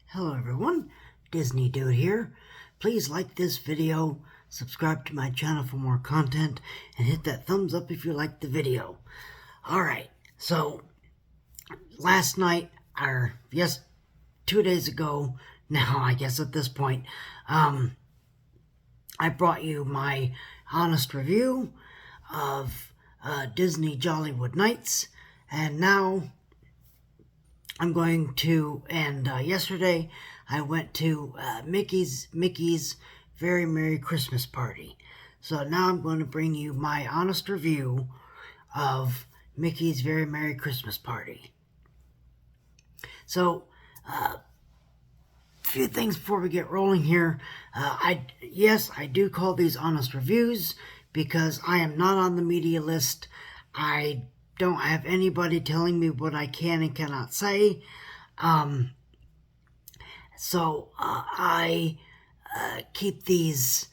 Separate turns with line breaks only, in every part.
Hello everyone, Disney Dude here. Please like this video, subscribe to my channel for more content, and hit that thumbs up if you like the video. Alright, so last night, 2 days ago, now I guess at this point, I brought you my honest review of Disney Jollywood Nights, and now I'm going to, and yesterday I went to Mickey's Very Merry Christmas Party. So now I'm going to bring you my honest review of Mickey's Very Merry Christmas Party. So, a few things before we get rolling here. I do call these honest reviews because I am not on the media list. I don't have anybody telling me what I can and cannot say. So I keep these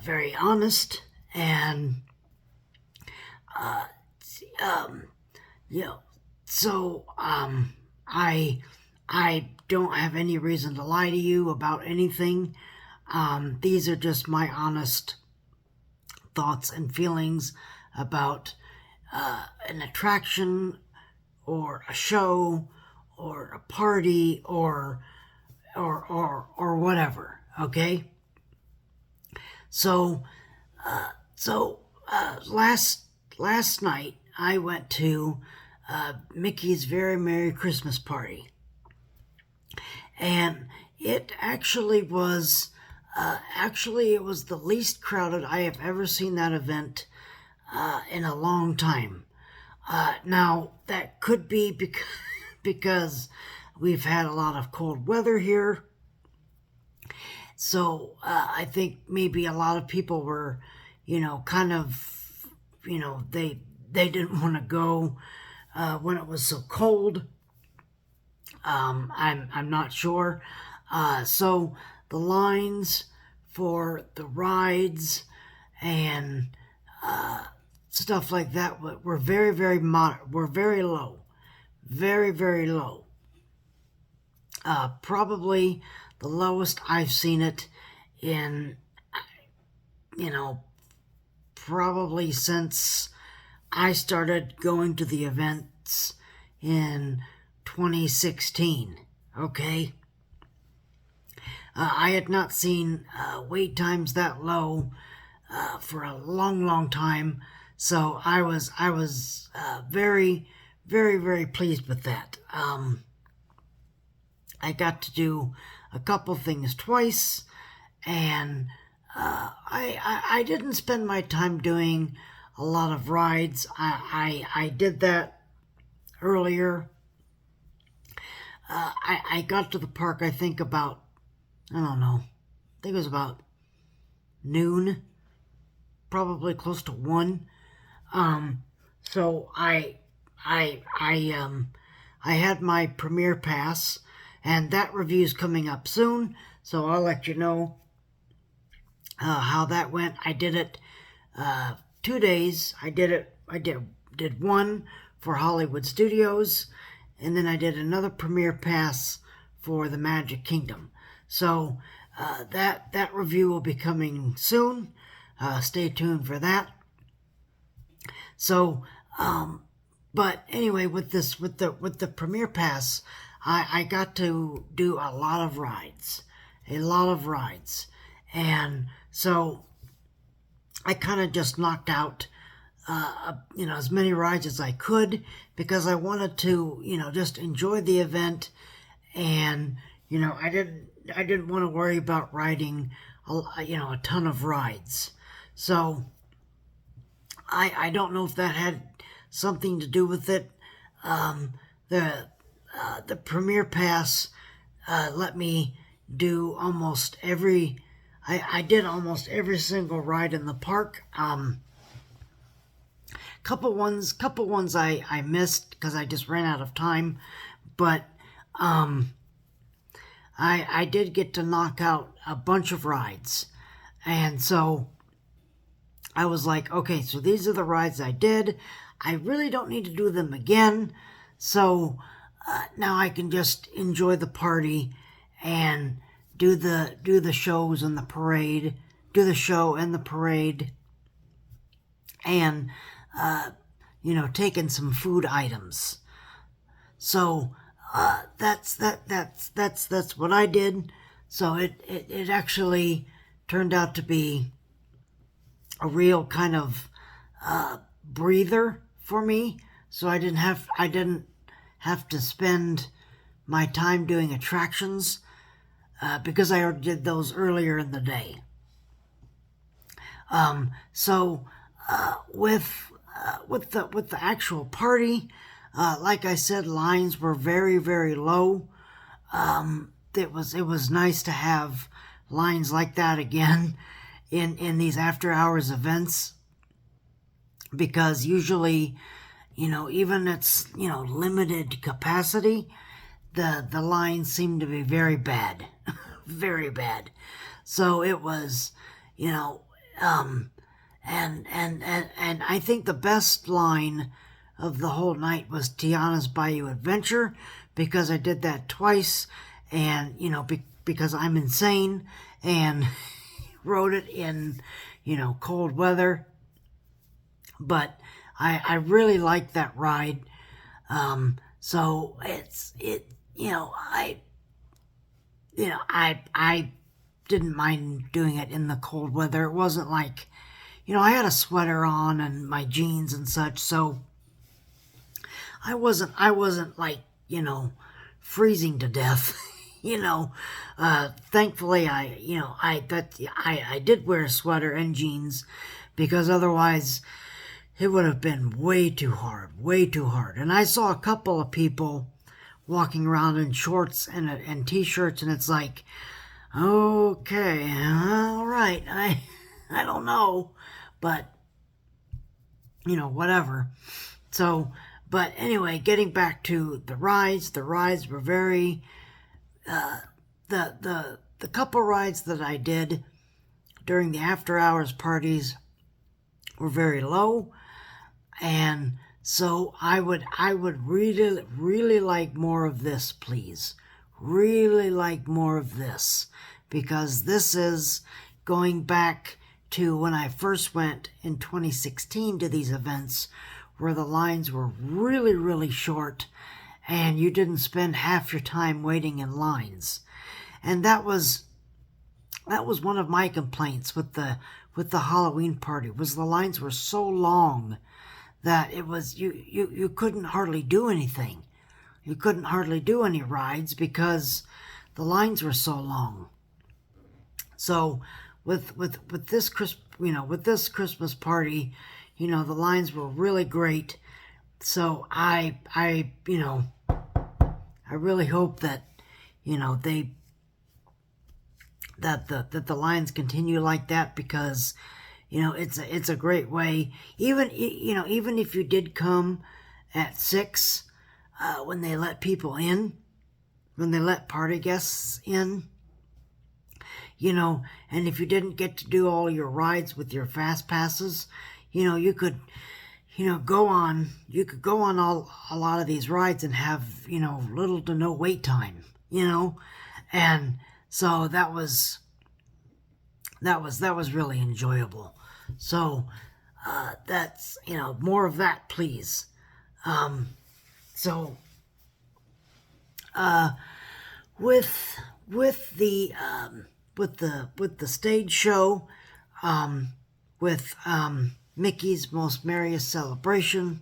very honest, and so I don't have any reason to lie to you about anything. These are just my honest thoughts and feelings about an attraction or a show or a party or whatever. Okay. So last night I went to Mickey's Very Merry Christmas Party, and it actually was the least crowded I have ever seen that event in a long time. Now, that could be because we've had a lot of cold weather here. So I think maybe a lot of people were, they didn't want to go when it was so cold. I'm not sure. So the lines for the rides and stuff like that were very, very low. Very, very low. Probably the lowest I've seen it in, probably since I started going to the events in 2016. Okay? I had not seen wait times that low for a long, long time. So I was very, very, very pleased with that. I got to do a couple things twice, and I didn't spend my time doing a lot of rides. I did that earlier. I got to the park, I think about, I think it was about noon, probably close to 1. So I had my premiere pass, and that review's coming up soon, so I'll let you know how that went. I did it 2 days. I did one for Hollywood Studios, and then I did another premiere pass for the Magic Kingdom. So that review will be coming soon. Stay tuned for that. So, but anyway, with the premiere pass, I got to do a lot of rides, and so I kind of just knocked out, as many rides as I could, because I wanted to, just enjoy the event, and I didn't want to worry about riding, a ton of rides. So I don't know if that had something to do with it. The premiere pass let me do almost every. I did almost every single ride in the park. Couple ones I missed because I just ran out of time, but I did get to knock out a bunch of rides, and so I was like, okay, so these are the rides I did. I really don't need to do them again, so now I can just enjoy the party and do the shows and the parade, do the show and the parade, and taking some food items. So that's what I did. So it actually turned out to be a real kind of breather for me. So I didn't have to spend my time doing attractions because I already did those earlier in the day. So with the actual party, like I said, lines were very, very low. It was nice to have lines like that again in these after hours events, because usually, even it's limited capacity, the lines seem to be very bad, very bad. So it was, and I think the best line of the whole night was Tiana's Bayou Adventure, because I did that twice, and because I'm insane, and rode it in cold weather. But I really liked that ride. So I didn't mind doing it in the cold weather. It wasn't like, I had a sweater on and my jeans and such, so I wasn't like, freezing to death. Thankfully I did wear a sweater and jeans, because otherwise it would have been way too hard. And I saw a couple of people walking around in shorts and t-shirts, and it's like, okay, all right, I don't know, but whatever. So, but anyway, getting back to the rides were very the couple rides that I did during the after hours parties were very low, and so I would really like more of this, please. Really like more of this, because this is going back to when I first went in 2016 to these events, where the lines were really, really short, and you didn't spend half your time waiting in lines. And that was one of my complaints with the Halloween party, was the lines were so long that it was you couldn't hardly do anything. You couldn't hardly do any rides because the lines were so long. So with this Christmas party, the lines were really great. So I really hope that that the lines continue like that, because it's a great way. Even if you did come at 6, when they let people in, when they let party guests in, and if you didn't get to do all your rides with your fast passes, you could go on a lot of these rides and have little to no wait time, and so that was really enjoyable. So that's more of that, please. So with the stage show, with Mickey's Most Merriest Celebration,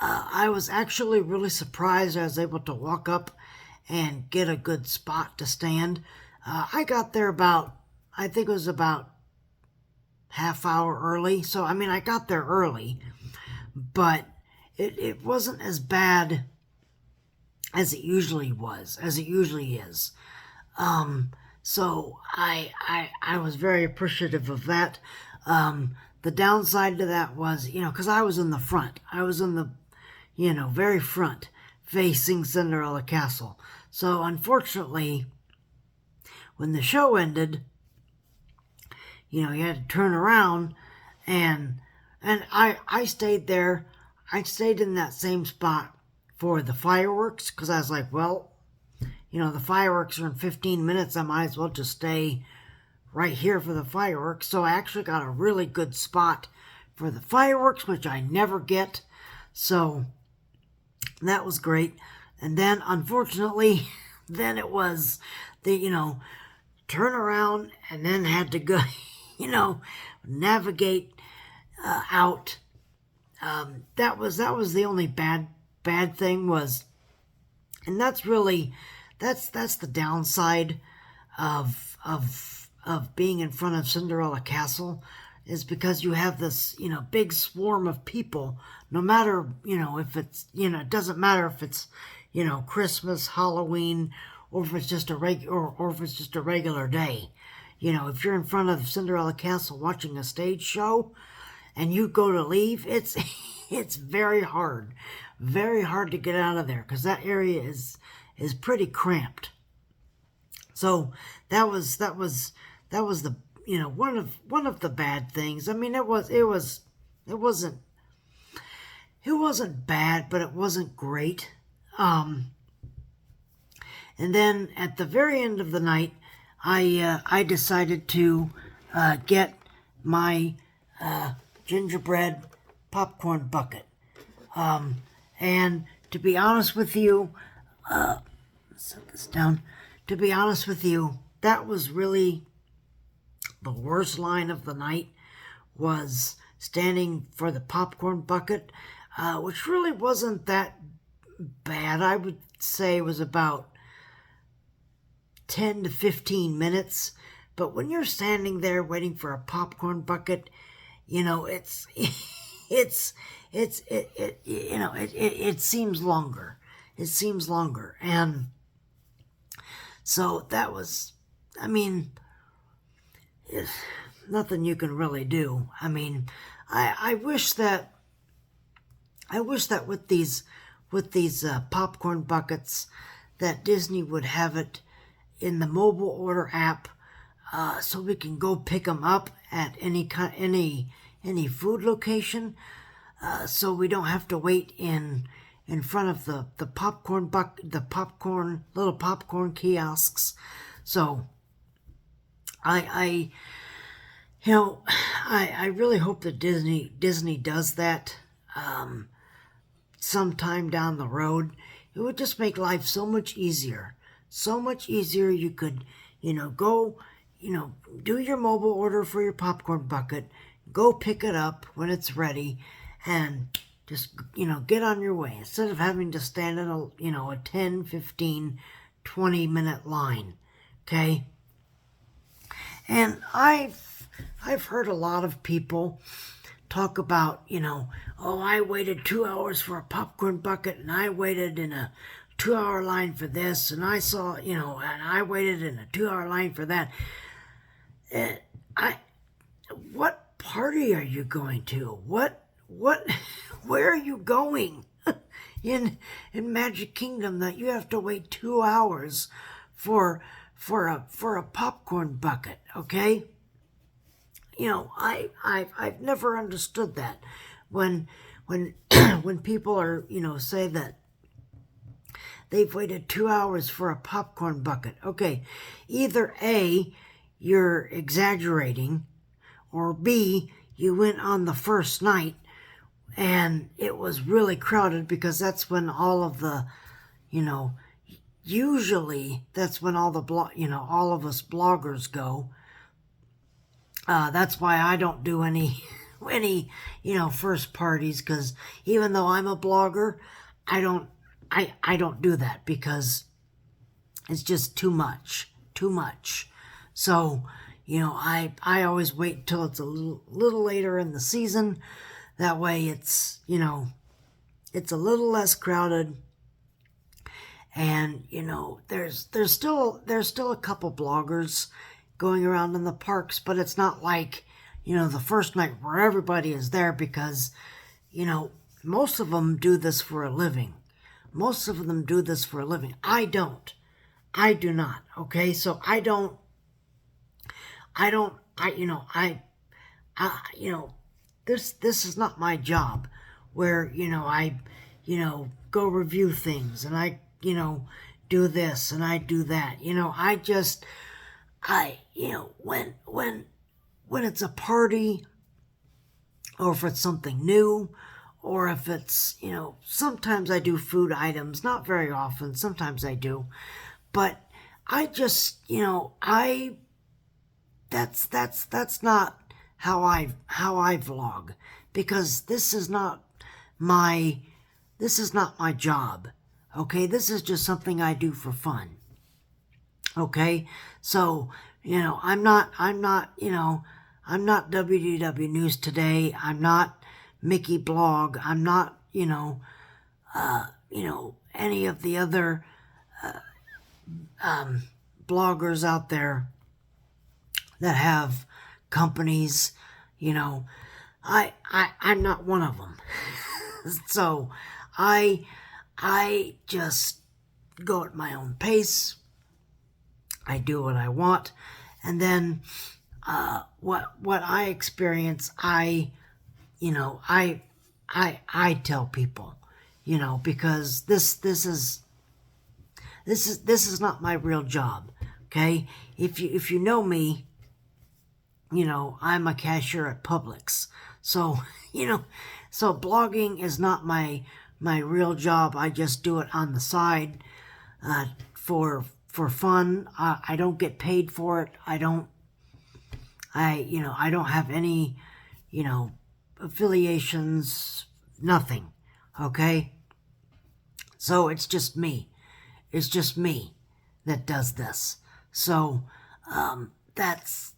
I was actually really surprised I was able to walk up and get a good spot to stand. I got there I think it was about half hour early. So, I got there early, but it wasn't as bad as it usually is. So I was very appreciative of that. The downside to that was, because I was in the front. I was in the, very front, facing Cinderella Castle. So unfortunately, when the show ended, you had to turn around, and I stayed there. I stayed in that same spot for the fireworks, because I was like, well, the fireworks are in 15 minutes. I might as well just stay right here for the fireworks. So I actually got a really good spot for the fireworks, which I never get. So that was great. And then, unfortunately, then it was the, turn around and then had to go, navigate out. That was the only bad thing was, and that's the downside of being in front of Cinderella Castle, is because you have this, big swarm of people, no matter, if it's, it doesn't matter if it's, Christmas, Halloween, or if it's just a regular day. If you're in front of Cinderella Castle watching a stage show and you go to leave, it's very hard to get out of there, because that area is pretty cramped. So that was the one of the bad things. I mean, it wasn't bad, but it wasn't great. And then at the very end of the night, I decided to get my gingerbread popcorn bucket. And to be honest with you, set this down. To be honest with you, that was really the worst line of the night, was standing for the popcorn bucket, which really wasn't that bad. I would say it was about 10 to 15 minutes. But when you're standing there waiting for a popcorn bucket, it seems longer. It seems longer. And so that was, I mean, nothing you can really do. I mean, I wish that with these popcorn buckets, that Disney would have it in the mobile order app, so we can go pick them up at any food location, so we don't have to wait in front of the little popcorn kiosks. So I really hope that Disney does that sometime down the road. It would just make life so much easier. So much easier. You could, go, do your mobile order for your popcorn bucket, go pick it up when it's ready, and just, get on your way, instead of having to stand in a 10, 15, 20-minute line. Okay? And I've heard a lot of people talk about, I waited 2 hours for a popcorn bucket, and I waited in a 2-hour line for this, and I saw, and I waited in a 2-hour line for that. What party are you going to? Where are you going in Magic Kingdom that you have to wait 2 hours for a popcorn bucket? Okay, I've never understood that when people are say that they've waited 2 hours for a popcorn bucket. Okay, either A, you're exaggerating, or B, you went on the first night and it was really crowded, because that's when all of the, usually that's when all the all of us bloggers go. That's why I don't do any first parties, because even though I'm a blogger, I don't do that, because it's just too much. So, I always wait till it's a little later in the season. That way it's, it's a little less crowded. And, there's still a couple bloggers going around in the parks, but it's not like, the first night where everybody is there, because, most of them do this for a living. I don't. I do not. Okay. So this is not my job, where, I go review things, and I, do this and I do that. When it's a party, or if it's something new, or if it's, sometimes I do food items, not very often, sometimes I do, but I just, that's not how I vlog, because this is not my job. Okay, this is just something I do for fun. Okay, so I'm not WDW News Today. I'm not Mickey Blog. I'm not any of the other bloggers out there that have companies. I'm not one of them. So I just go at my own pace. I do what I want, and then what I experience, I tell people, because this is not my real job. Okay, if you know me, I'm a cashier at Publix, so so blogging is not my real job. I just do it on the side for fun. I don't get paid for it. I don't have any, affiliations, nothing. Okay? So it's just me. It's just me that does this. So that's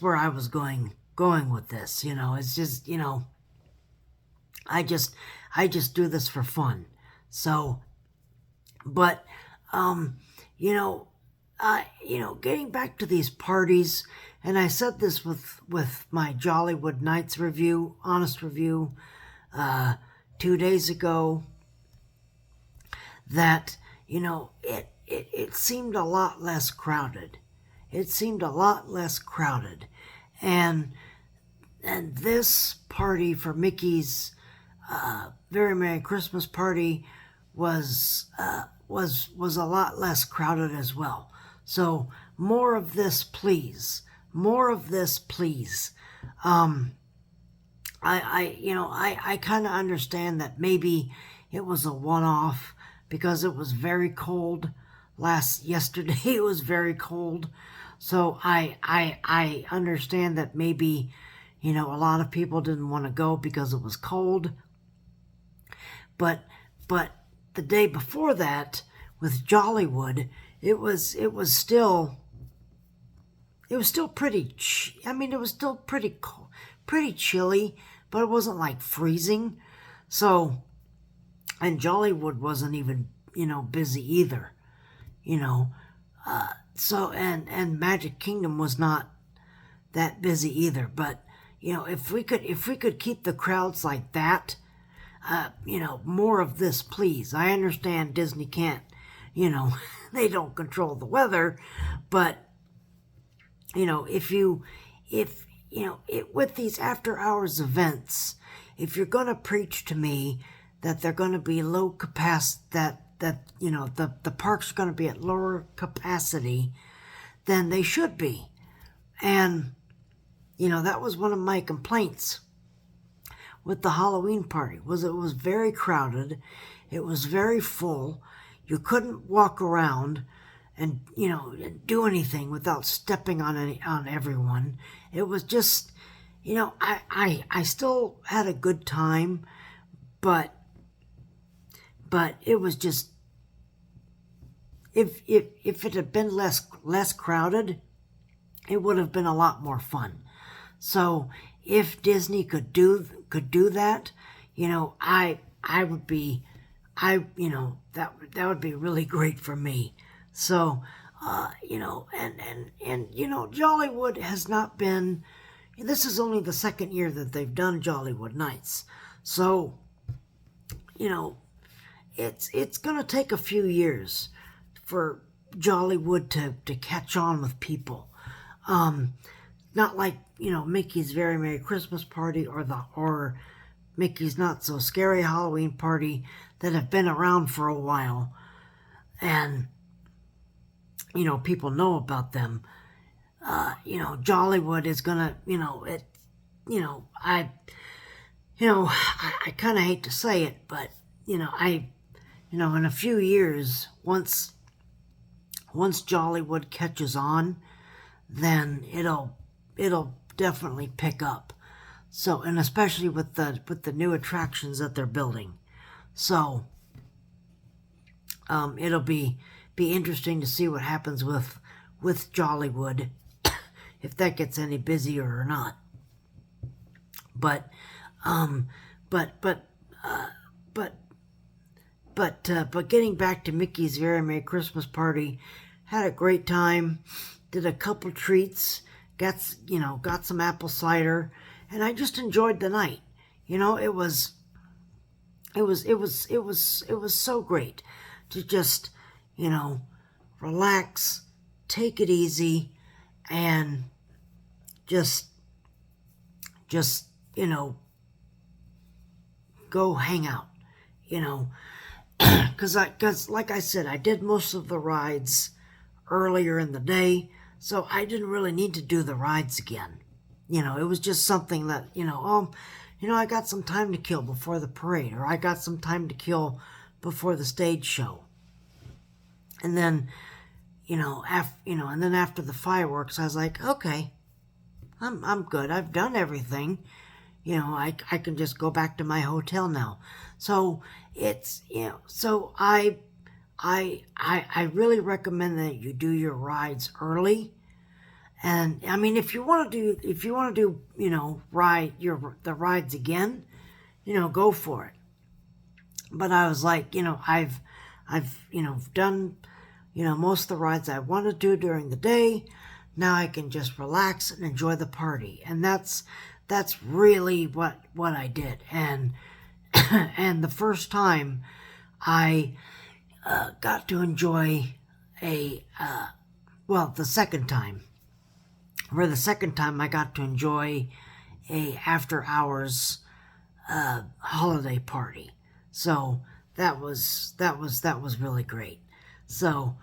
where I was going with this. It's just, I just do this for fun. So, but getting back to these parties, and I said this with my Jollywood Nights review, honest review, 2 days ago, that, it seemed a lot less crowded. It seemed a lot less crowded. And this party for Mickey's Very Merry Christmas party was a lot less crowded as well. So more of this, please. More of this, please. I kind of understand that maybe it was a one-off because it was very cold. Yesterday it was very cold. So I understand that maybe, a lot of people didn't want to go because it was cold. But the day before that, with Jollywood, it was still pretty. It was still pretty cold, pretty chilly, but it wasn't like freezing. So, and Jollywood wasn't even busy either. So and Magic Kingdom was not that busy either. But if we could keep the crowds like that, more of this, please. I understand Disney can't, they don't control the weather, but with these after hours events, if you're going to preach to me that they're going to be low capacity, that the parks are going to be at lower capacity, then they should be. And that was one of my complaints with the Halloween party, was it was very crowded, it was very full, you couldn't walk around and do anything without stepping on everyone. It was just, I still had a good time, but it was just, if it had been less crowded, it would have been a lot more fun. So if Disney could do that, I would be, that would be really great for me. So, and Jollywood has not been, this is only the second year that they've done Jollywood Nights. So, it's going to take a few years for Jollywood to catch on with people. Not like, Mickey's Very Merry Christmas party or Mickey's Not So Scary Halloween party. that have been around for a while, and people know about them. Jollywood is gonna, I kind of hate to say it, but in a few years, once Jollywood catches on, then it'll definitely pick up. So, and especially with the new attractions that they're building, so it'll be interesting to see what happens with Jollywood, if that gets any busier or not. But getting back to Mickey's Very Merry Christmas Party, had a great time. Did a couple treats. Got some apple cider, and I just enjoyed the night. It was so great to just relax, take it easy, and just go hang out. Because like I said, I did most of the rides earlier in the day, so I didn't really need to do the rides again. It was just something that, I got some time to kill before the parade, or I got some time to kill before the stage show. And then, after the fireworks, I was like, okay, I'm good. I've done everything. I can just go back to my hotel now. So it's, so I really recommend that you do your rides early. And I mean, if you want to do, ride the rides again, go for it. But I was like, I've done, most of the rides I want to do during the day. Now I can just relax and enjoy the party. And that's really what I did. And, and the first time I got to enjoy the second time I got to enjoy a after hours holiday party. So that was really great. So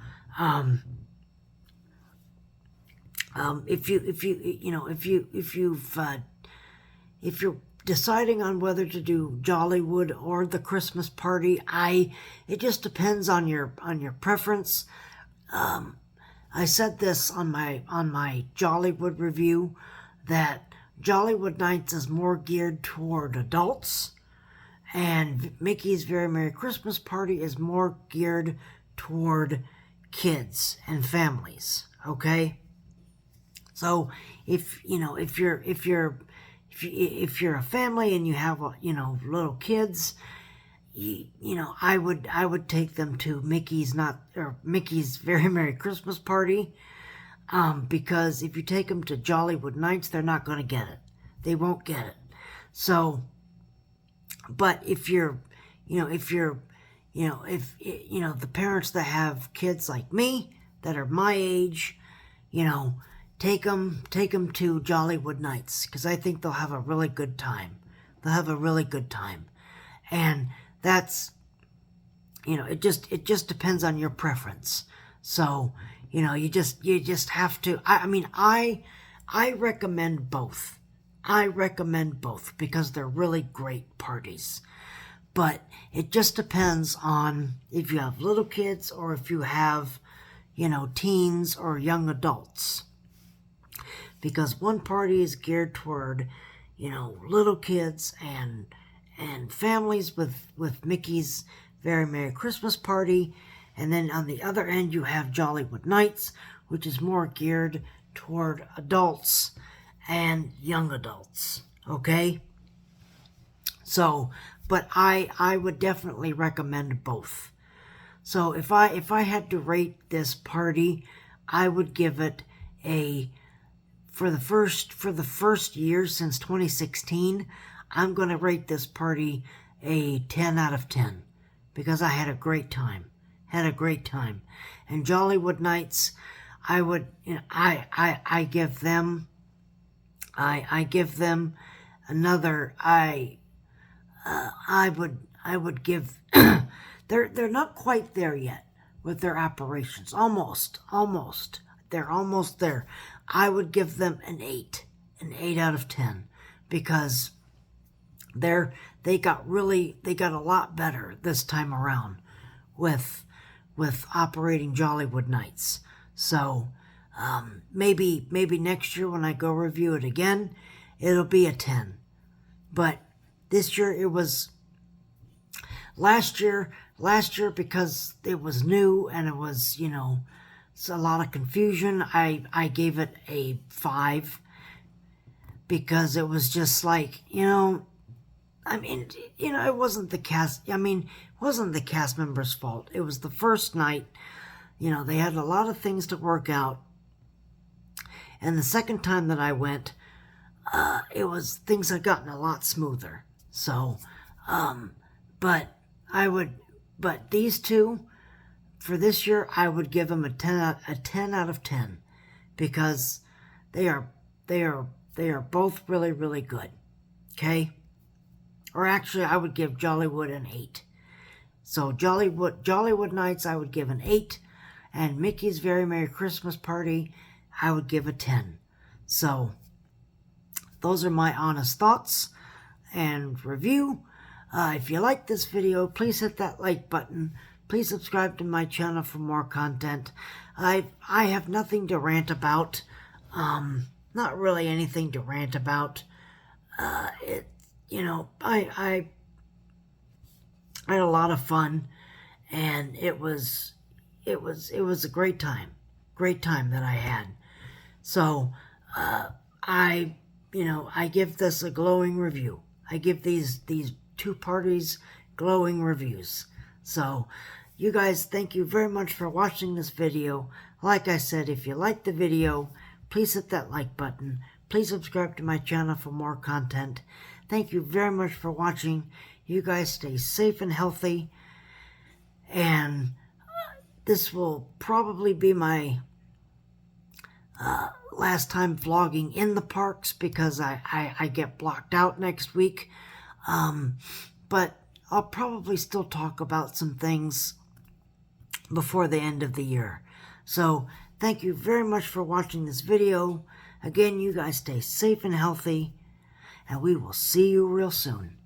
if you're deciding on whether to do Jollywood or the Christmas party, it just depends on your preference. I said this on my Jollywood review, that Jollywood Nights is more geared toward adults, and Mickey's Very Merry Christmas Party is more geared toward kids and families. Okay, so if you're a family and you have little kids, I would take them to Mickey's Very Merry Christmas Party, because if you take them to Jollywood Nights, they're not going to get it. They won't get it. So, but if the parents that have kids like me that are my age, take them to Jollywood Nights, because I think they'll have a really good time. And that's, it just depends on your preference. So, you just have to, I recommend both. Because they're really great parties. But it just depends on if you have little kids or if you have, teens or young adults. Because one party is geared toward, little kids and families with Mickey's Very Merry Christmas Party. And then on the other end, you have Jollywood Nights, which is more geared toward adults and young adults. Okay? So, but I would definitely recommend both. So if I had to rate this party, I would give it for the first year since 2016, I'm going to rate this party a 10 out of 10, because I had a great time. And Jollywood Nights, I would, I give them another, I would give, they're not quite there yet with their operations. Almost. They're almost there. I would give them an 8 out of 10, because they got a lot better this time around with operating Jollywood Nights. So maybe next year when I go review it again, it'll be a 10. But this year it was, last year because it was new and it was, it's a lot of confusion, I gave it a 5, because it was just like, I mean, it wasn't the cast, it wasn't the cast members' fault. It was the first night, they had a lot of things to work out. And the second time that I went, things had gotten a lot smoother. So, but these two, for this year, I would give them a 10 out of 10, because they are both really, really good. Okay? Or actually, I would give Jollywood an 8. So Jollywood Nights, I would give an 8, and Mickey's Very Merry Christmas Party, I would give a 10. So those are my honest thoughts and review. If you like this video, please hit that like button. Please subscribe to my channel for more content. I have nothing to rant about. Not really anything to rant about. I had a lot of fun, and it was a great time that I had. So I give this a glowing review. I give these two parties glowing reviews. So you guys, thank you very much for watching this video. Like I said, if you like the video, please hit that like button. Please subscribe to my channel for more content. Thank you very much for watching. You guys stay safe and healthy. And this will probably be my last time vlogging in the parks, because I get blocked out next week. But I'll probably still talk about some things before the end of the year. So thank you very much for watching this video. Again, you guys stay safe and healthy, and we will see you real soon.